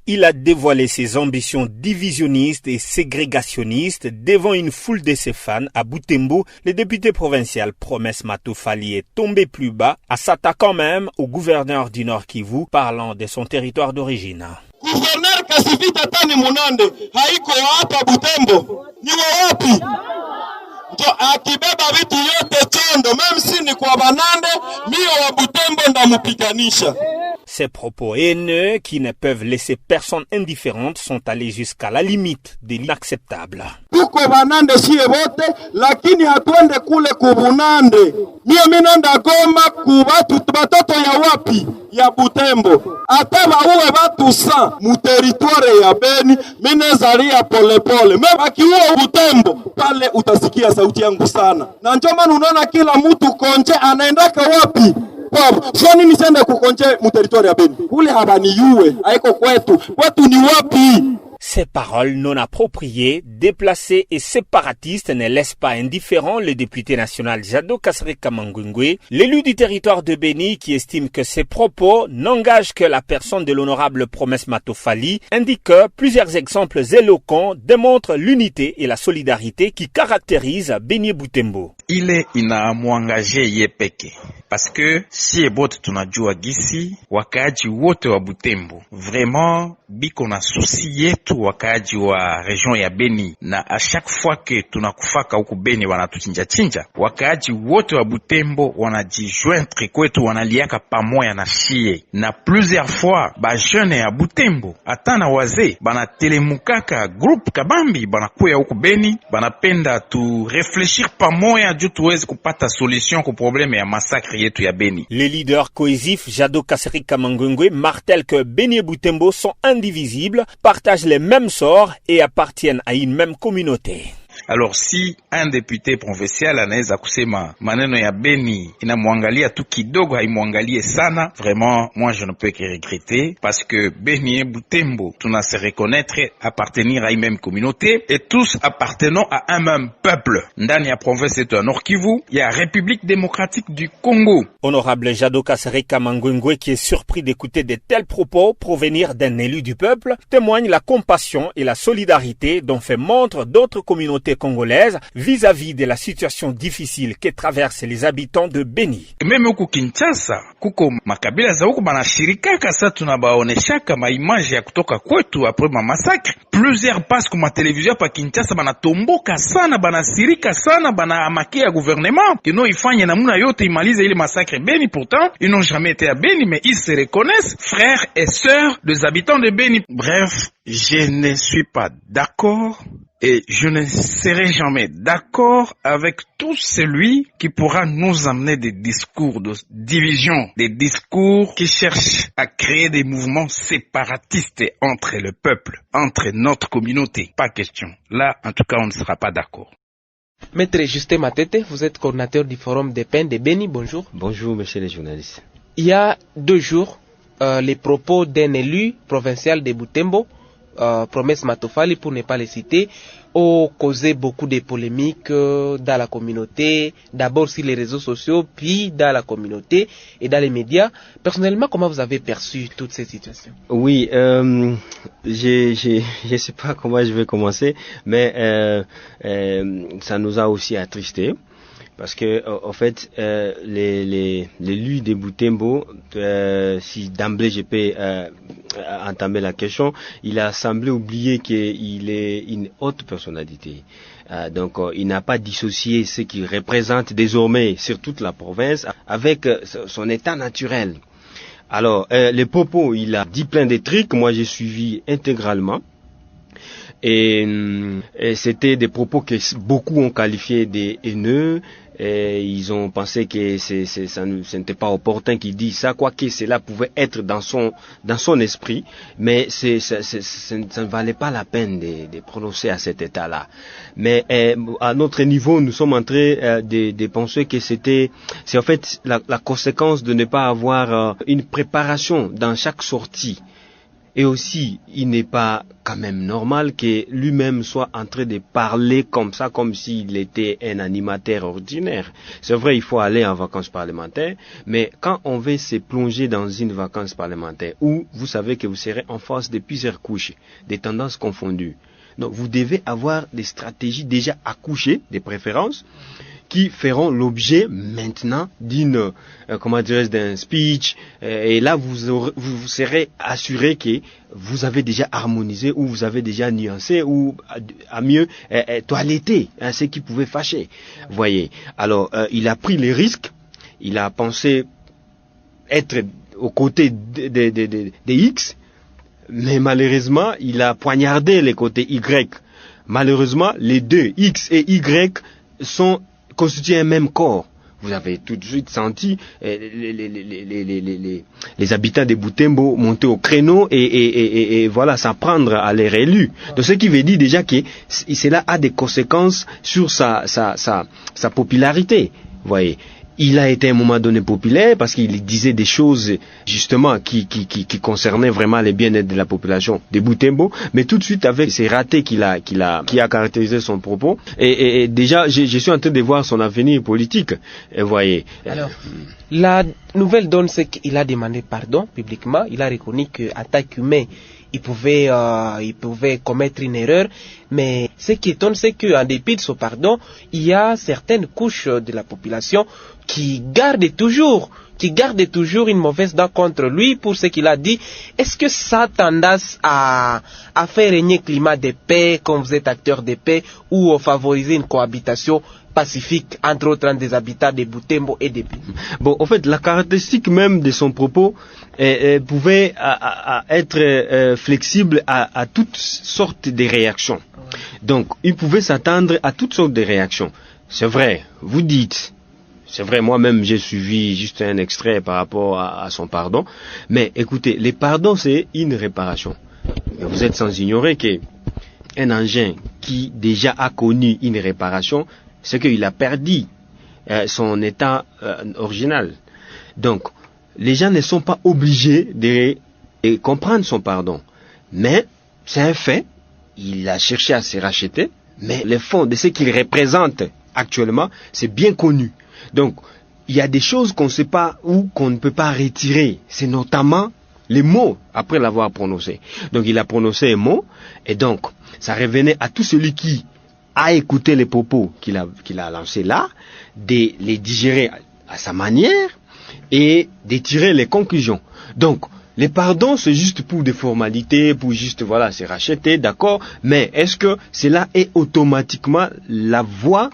Il a dévoilé ses ambitions divisionnistes et ségrégationnistes devant une foule de ses fans à Butembo. Le député provincial Promesse Matofali est tombé plus bas, à s'attaquant même au gouverneur du Nord Kivu, parlant de son territoire d'origine. Gouverneur Kasivita Tani Munande haiko hapa Butembo, ni wapi? Akibeba vitu yote chondo, même si ni kwa banande, mio wa Butembo ndamupiganisha. Ces propos haineux qui ne peuvent laisser personne indifférente sont allés jusqu'à la limite de l'inacceptable. Tuko banande siye bote, lakini hatuende kule kubunande. Mimi nenda Goma kubatu batoto ya wapi? Ya Butembo. Ataba uwe batu 100 mu territoire ya Beni, minezalia pole pole. Mimi akiua Butembo, pale utasikia sauti yangu sana. Na ndio maana unaona kila mtu konje anaendaka wapi? Sio nini sende kukonje mu territoire ya Beni. Kule habaniyue, haiko kwetu. Kwetu ni wapi? Ces paroles non appropriées, déplacées et séparatistes ne laissent pas indifférent le député national Jado Kasereka Mangwengwe, l'élu du territoire de Beni qui estime que ces propos n'engagent que la personne de l'honorable Promesse Matofali, indique que plusieurs exemples éloquents démontrent l'unité et la solidarité qui caractérisent Beni Butembo. Ile inamwangaje ye peke parce que si bote tunajua gisi wakaaji wote wa Butembo vraiment biko na susi yetu wakaaji wa region ya Beni, na a chaque fois que tunakufaka huku Beni wanatuchinja chinja, wakaaji wote wa Butembo wanajijoindre kwetu, wanaliaka pamoja na shie, na plusieurs fois ba jeune ya Butembo atana wazee banatelemukaka groupe kabambi banakuya huku Beni, banapenda tu réfléchir pamoja juu tuweze kupata solution ku problème ya massacre yetu ya Beni. Les leaders cohésifs Jado Kasereka Mangwengwe martèlent que Beni et Butembo sont indivisibles, partagent les mêmes sorts et appartiennent à une même communauté. Alors si un député provincial anaweza kusema maneno ya Beni inamwangalia tu kidogo, haimwangalie sana, vraiment moi je ne peux que regretter, parce que Beni et Butembo tuna se reconnaître appartenir à une même communauté et tous appartenons à un même peuple. Ndani ya province yetu ya Nord Kivu, il y a République démocratique du Congo. Honorable Jado Kasereka Mangwengwe, qui est surpris d'écouter de tels propos provenir d'un élu du peuple, témoigne la compassion et la solidarité dont fait montre d'autres communautés congolaises vis-à-vis de la situation difficile que traversent les habitants de Beni. Meme huku Kinshasa kuko makabila za huku banashirikaka, sasa tunabaoneshaka maimage ya kutoka kwetu après ma massacre. Plusieurs passe kuma television pa Kinshasa banatomboka sana, banasirika sana, banaamakia gouvernement kino ifanye namuna yote imalize ile massacre Beni. Pourtant ils n'ont jamais été à Beni, mais ils se reconnaissent frères et sœurs des habitants de Beni. Bref, je ne suis pas d'accord et je ne serai jamais d'accord avec tout celui qui pourra nous amener des discours de division, des discours qui cherchent à créer des mouvements séparatistes entre le peuple, entre notre communauté. Pas question. Là, en tout cas, on ne sera pas d'accord. Maître Justin Matete, vous êtes coordinateur du Forum des Pins de Beni. Bonjour. Bonjour, monsieur les journalistes. Il y a 2 jours, les propos d'un élu provincial de Butembo, Promesse Matofali pour ne pas les citer, ont causé beaucoup de polémiques dans la communauté, d'abord sur les réseaux sociaux, puis dans la communauté et dans les médias. Personnellement, comment vous avez perçu toute cette situation? Oui, je sais pas comment je vais commencer, mais ça nous a aussi attristés. Parce que en fait l'élu de Butembo, si d'emblée je peux entamer la question, il a semblé oublier qu'il est une haute personnalité. Donc il n'a pas dissocié ce qu'il représente désormais sur toute la province avec son état naturel. Alors les propos, il a dit plein de trucs, moi j'ai suivi intégralement. Et c'était des propos que beaucoup ont qualifiés de haineux. Et ils ont pensé que ça n'était pas opportun qu'il dise ça, quoique cela pouvait être dans son esprit, mais ça ne valait pas la peine de prononcer à cet état-là. Mais à notre niveau, nous sommes en train de penser que c'est en fait la conséquence de ne pas avoir une préparation dans chaque sortie. Et aussi, il n'est pas quand même normal que lui-même soit en train de parler comme ça, comme s'il était un animateur ordinaire. C'est vrai, il faut aller en vacances parlementaires, mais quand on veut se plonger dans une vacance parlementaire où vous savez que vous serez en face de plusieurs couches, des tendances confondues, donc vous devez avoir des stratégies déjà accouchées, des préférences, qui feront l'objet maintenant d'une, d'un speech, et là vous serez assuré que vous avez déjà harmonisé ou vous avez déjà nuancé ou à mieux toiletté ce qui pouvait fâcher. Voyez. Alors il a pris les risques, il a pensé être aux côtés des X, mais malheureusement il a poignardé les côtés Y. Malheureusement les deux X et Y constituent un même corps. Vous avez tout de suite senti les habitants de Butembo monter au créneau et voilà, s'en prendre à les réélus. Donc ce qui veut dire déjà que cela a des conséquences sur sa popularité. Vous voyez. Il a été à un moment donné populaire parce qu'il disait des choses justement qui concernaient vraiment les bien-être de la population de Butembo, mais tout de suite avec ces ratés qui a caractérisé son propos. Et déjà, je suis en train de voir son avenir politique. Et voyez. Alors, la nouvelle donne, c'est qu'il a demandé pardon publiquement. Il a reconnu qu'en tant qu'humain, il pouvait commettre une erreur, mais ce qui étonne, c'est qu'en dépit de ce pardon, il y a certaines couches de la population qui gardent toujours une mauvaise dent contre lui pour ce qu'il a dit. Est-ce que ça a tendance à faire régner climat de paix, quand vous êtes acteur de paix, ou favoriser une cohabitation pacifique entre autres des habitants de Butembo et de Beni? Bon, en fait, la caractéristique même de son propos pouvait être flexible à toutes sortes de réactions. Donc, il pouvait s'attendre à toutes sortes de réactions. C'est vrai, vous dites. C'est vrai, moi-même, j'ai suivi juste un extrait par rapport à son pardon. Mais écoutez, le pardon, c'est une réparation. Et vous êtes sans ignorer qu'un engin qui déjà a connu une réparation, c'est qu'il a perdu son état original. Donc, les gens ne sont pas obligés de comprendre son pardon. Mais, c'est un fait. Il a cherché à se racheter. Mais le fond de ce qu'il représente actuellement, c'est bien connu. Donc, il y a des choses qu'on ne sait pas ou qu'on ne peut pas retirer. C'est notamment les mots après l'avoir prononcé. Donc, il a prononcé un mot, et donc, ça revenait à tout celui qui a écouté les propos qu'il a lancés là, de les digérer à sa manière et de tirer les conclusions. Donc, les pardons, c'est juste pour des formalités, pour juste, voilà, se racheter, d'accord, mais est-ce que cela est automatiquement la voie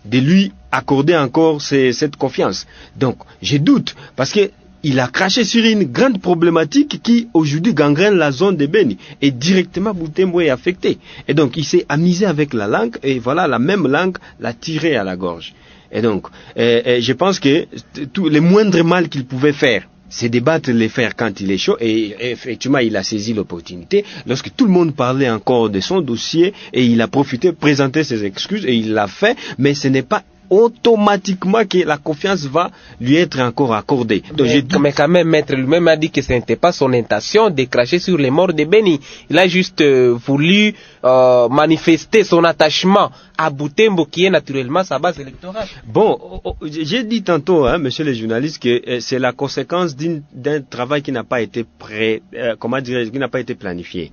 de lui accorder encore cette confiance? Donc, je doute, parce que il a craché sur une grande problématique qui aujourd'hui gangrène la zone de Beni, et directement Butembo est affecté. Et donc, il s'est amusé avec la langue, et voilà, la même langue l'a tiré à la gorge. Et donc, je pense que tout le moindre mal qu'il pouvait faire, c'est débattre les faire quand il est chaud, et effectivement il a saisi l'opportunité lorsque tout le monde parlait encore de son dossier, et il a profité, présenter ses excuses, et il l'a fait, mais ce n'est pas automatiquement que la confiance va lui être encore accordée. Donc, mais quand même, maître lui-même a dit que ce n'était pas son intention de cracher sur les morts de Beni. Il a juste voulu manifester son attachement à Butembo, qui est naturellement sa base électorale. Bon, j'ai dit tantôt, monsieur les journalistes, que c'est la conséquence d'un travail qui n'a pas été qui n'a pas été planifié.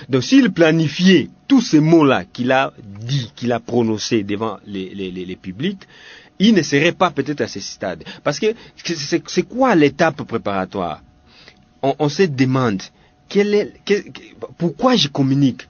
Donc, s'il planifiait tous ces mots-là qu'il a dit, qu'il a prononcés devant les publics, il ne serait pas peut-être à ce stade. Parce que c'est quoi l'étape préparatoire? On se demande pourquoi je communique.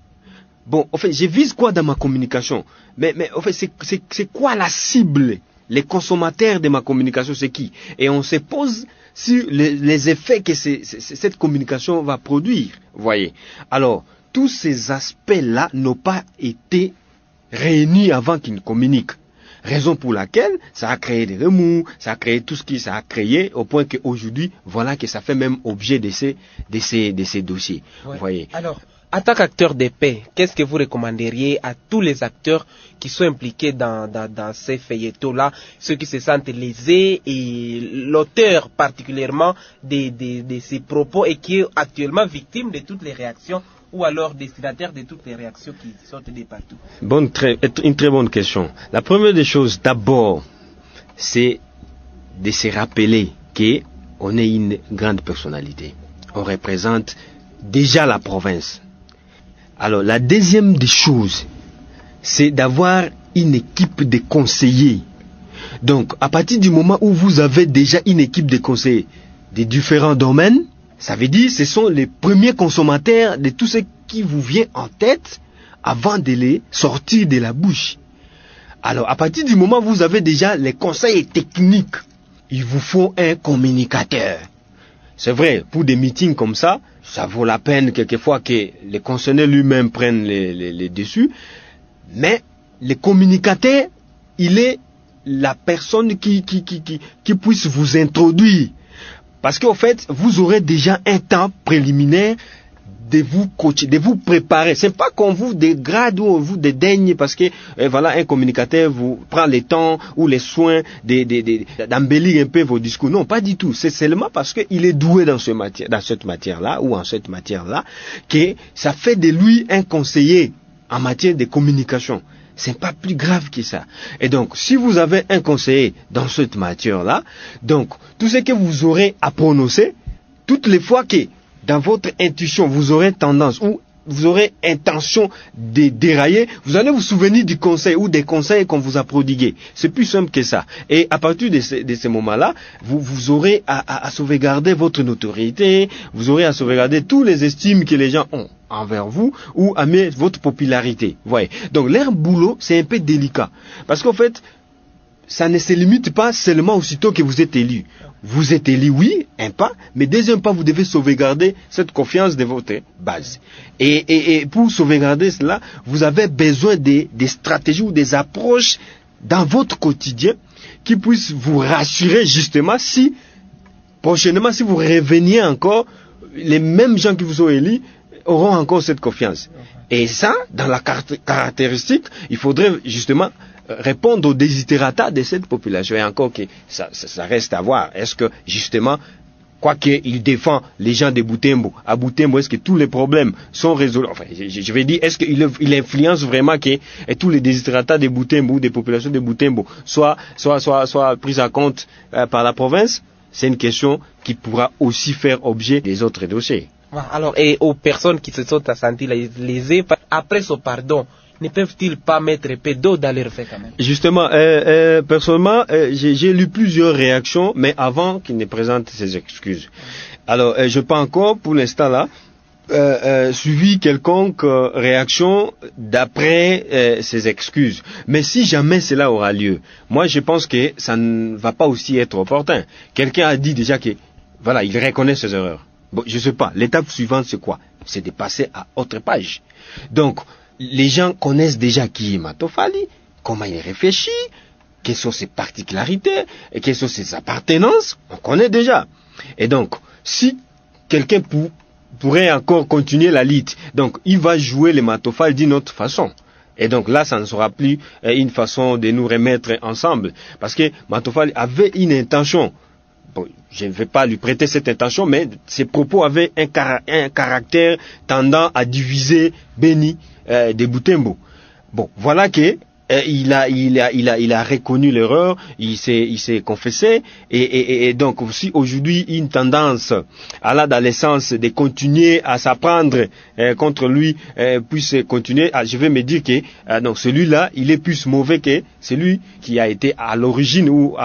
Bon, en fait, je vise quoi dans ma communication? Mais en fait, c'est quoi la cible? Les consommateurs de ma communication, c'est qui? Et on se pose sur les effets que cette communication va produire. Voyez. Alors, tous ces aspects-là n'ont pas été réunis avant qu'ils ne communiquent. Raison pour laquelle ça a créé des remous, ça a créé tout ce qui ça a créé, au point qu'aujourd'hui, voilà que ça fait même objet de ces dossiers. Ouais. Vous voyez. Alors, En tant qu'acteur de paix, qu'est-ce que vous recommanderiez à tous les acteurs qui sont impliqués dans ces feuilletons-là, ceux qui se sentent lésés et l'auteur particulièrement de ces propos et qui est actuellement victime de toutes les réactions ou alors destinataire de toutes les réactions qui sortent de partout? Une très bonne question. La première des choses, d'abord, c'est de se rappeler qu'on est une grande personnalité. On représente déjà la province. Alors, la deuxième des choses, c'est d'avoir une équipe de conseillers. Donc, à partir du moment où vous avez déjà une équipe de conseillers de différents domaines, ça veut dire que ce sont les premiers consommateurs de tout ce qui vous vient en tête avant de les sortir de la bouche. Alors, à partir du moment où vous avez déjà les conseils techniques, il vous faut un communicateur. C'est vrai, pour des meetings comme ça, ça vaut la peine quelquefois que les concernés lui-même prennent les dessus. Mais le communicateur, il est la personne qui puisse vous introduire. Parce qu'en fait, vous aurez déjà un temps préliminaire de vous coacher, de vous préparer. C'est pas qu'on vous dégrade ou on vous dédaigne parce que voilà, un communicateur vous prend le temps ou les soins d'embellir un peu vos discours. Non, pas du tout. C'est seulement parce qu'il est doué dans cette matière-là ou en cette matière-là que ça fait de lui un conseiller en matière de communication. C'est pas plus grave que ça. Et donc, si vous avez un conseiller dans cette matière-là, donc, tout ce que vous aurez à prononcer, toutes les fois que dans votre intuition, vous aurez tendance ou vous aurez intention de dérailler, vous allez vous souvenir du conseil ou des conseils qu'on vous a prodigués. C'est plus simple que ça. Et à partir de ce moment-là, vous aurez à sauvegarder votre notoriété, vous aurez à sauvegarder tous les estimes que les gens ont envers vous ou à mettre votre popularité. Voyez. Donc leur boulot, c'est un peu délicat. Parce qu'en fait, ça ne se limite pas seulement aussitôt que vous êtes élu. Vous êtes élu, oui, un pas, mais deuxième pas, vous devez sauvegarder cette confiance de votre base. Et pour sauvegarder cela, vous avez besoin des stratégies ou des approches dans votre quotidien qui puissent vous rassurer justement si, prochainement, si vous reveniez encore, les mêmes gens qui vous ont élus auront encore cette confiance. Et ça, dans la caractéristique, il faudrait justement répondre aux desiderata de cette population. Et encore que ça reste à voir. Est-ce que justement, quoique il défend les gens de Butembo, à Butembo, est-ce que tous les problèmes sont résolus? Enfin, je vais dire, est-ce qu'il influence vraiment que tous les desiderata de Butembo ou des populations de Butembo soient pris en compte par la province? C'est une question qui pourra aussi faire objet des autres dossiers. Alors, et aux personnes qui se sont senties lésées, après ce pardon, ne peuvent-ils pas mettre un peu d'eau dans leur fait quand même? Justement, personnellement, j'ai lu plusieurs réactions, mais avant qu'ils ne présentent ses excuses. Alors, je n'ai pas encore, pour l'instant là, suivi quelconque réaction d'après ses excuses. Mais si jamais cela aura lieu, moi je pense que ça ne va pas aussi être opportun. Quelqu'un a dit déjà que, voilà, il reconnaît ses erreurs. Bon, je sais pas. L'étape suivante, c'est quoi? C'est de passer à autre page. Donc, les gens connaissent déjà qui est Matofali, comment il réfléchit, quelles sont ses particularités, et quelles sont ses appartenances. On connaît déjà. Et donc, si quelqu'un pourrait encore continuer la lutte, donc il va jouer les Matofali d'une autre façon. Et donc là, ça ne sera plus une façon de nous remettre ensemble. Parce que Matofali avait une intention. Bon, je ne vais pas lui prêter cette intention, mais ses propos avaient un caractère tendant à diviser Beni de Butembo. Bon, voilà que il a reconnu l'erreur, il s'est confessé, et donc aussi aujourd'hui une tendance à dans le sens de continuer à s'apprendre contre lui, puisse continuer. Je vais me dire que donc celui-là, il est plus mauvais que celui qui a été à l'origine ou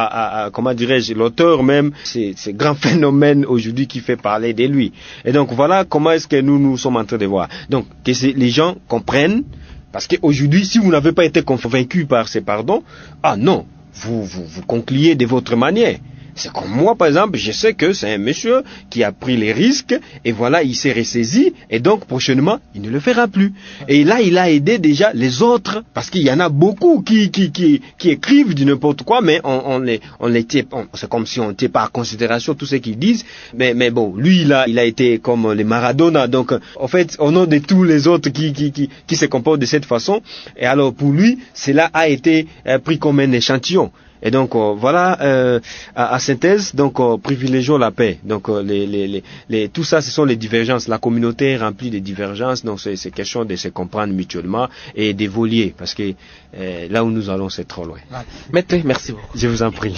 comment dirais-je, l'auteur même, c'est grand phénomène aujourd'hui qui fait parler de lui. Et donc voilà comment est-ce que nous sommes en train de voir. Donc que les gens comprennent. Parce qu'aujourd'hui, si vous n'avez pas été convaincu par ces pardons, ah non, vous concluez de votre manière. C'est comme moi, par exemple, je sais que c'est un monsieur qui a pris les risques et voilà, il s'est ressaisi et donc prochainement, il ne le fera plus. Et là, il a aidé déjà les autres parce qu'il y en a beaucoup qui écrivent du n'importe quoi, mais c'est comme si on n'était pas en considération tout ce qu'ils disent. Mais bon, lui, il a été comme les Maradona. Donc, en fait, au nom de tous les autres qui se comportent de cette façon, et alors pour lui, cela a été pris comme un échantillon. Et donc voilà, à synthèse, donc privilégions la paix. Donc tout ça, ce sont les divergences. La communauté est remplie de divergences. Donc c'est question de se comprendre mutuellement et d'évoluer parce que là où nous allons, c'est trop loin. Maître, merci beaucoup. Je vous en prie.